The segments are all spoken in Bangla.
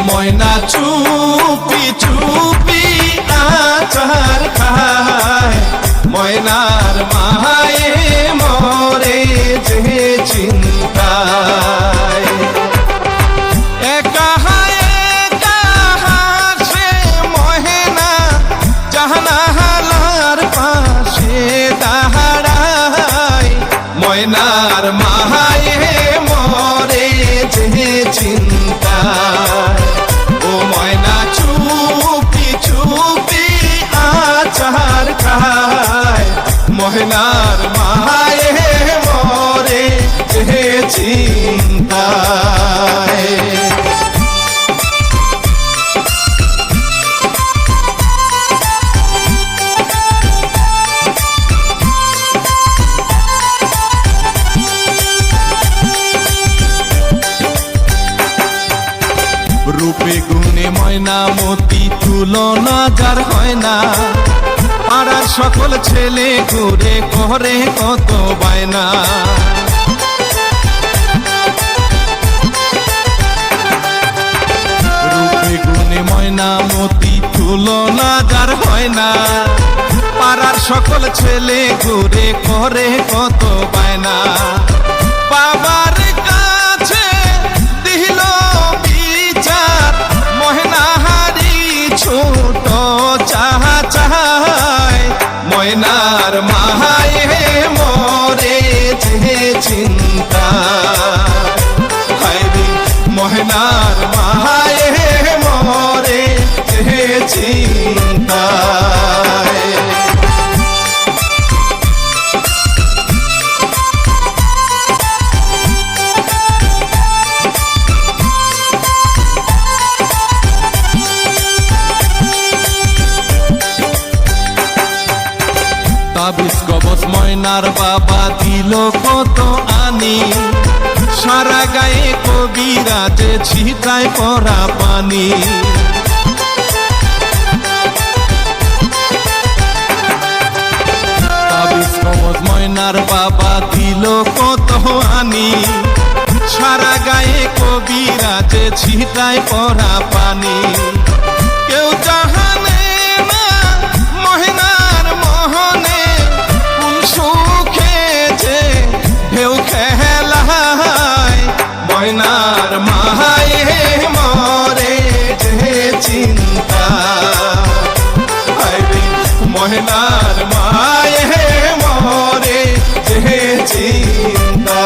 ময়না চুপি চুপি আচার খায়, ময়নার মায়ে মরে যে চিন্তায়। একা হাসে ময়না জানালার পাশে দাঁড়ায়, ময়নার মায়ে মরে যে চিন্তায়। ও ময়না চুপি চুপি আচার খায়, ময়নার মায়ে মরে যে চিন্তায়। রূপে গুণে ময়না মতি তুলনা যার হয় না, পাড়ার সকল ছেলে ঘুরে করে কত বায়না। রূপে গুণে ময়না মতি তুলনা যার হয় না, পাড়ার সকল ছেলে ঘুরে করে কত বায়না। বাবার কাছে দিল বিচার, ময়নাহারি ছোট চাহা চাহায়, ময়নার মায়ে মরে যে চিন্তা। হায়রে ময়নার মায়ে মরে যে চিন্তা। তাবিজ কবজ ময়নার বাবা দিল কত আনি, সারা গায়ে কবিরাজে ছিটায় পরা পানি। তাবিজ কবজ ময়নার বাবা দিল কত আনি, সারা গায়ে কবিরাজে ছিটায় পরা পানি। কেউ জানে না ময়নার মোহনে কোন সুখে যে ঢেউ খেলায়, ময়নার মায়ে মরে যে চিন্তা। ময়নার মায়ে মরে যে চিন্তা।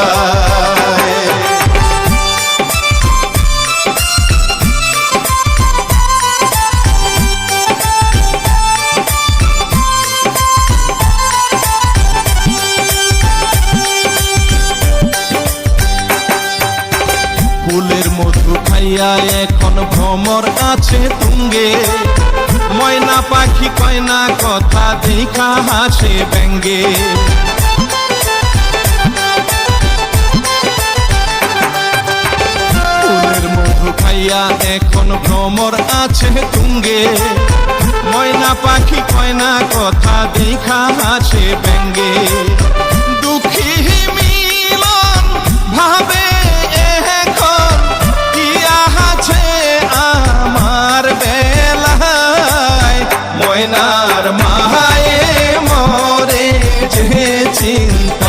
ফুলের মধু খাইয়া এখন ভ্রমর আছে তুঙ্গে, ময়না পাখি কয়না কথা দেখা হাসে ব্যঙ্গে। ফুলের মধু খাইয়া এখন ভ্রমর আছে তুঙ্গে, ময়না পাখি কয়না কথা দেখা হাসে ব্যঙ্গে। দুঃখী মিলন ভাবে এখন কি আছে আমার বেলায়, ময়নার মায়ে মরে যে চিন্তা।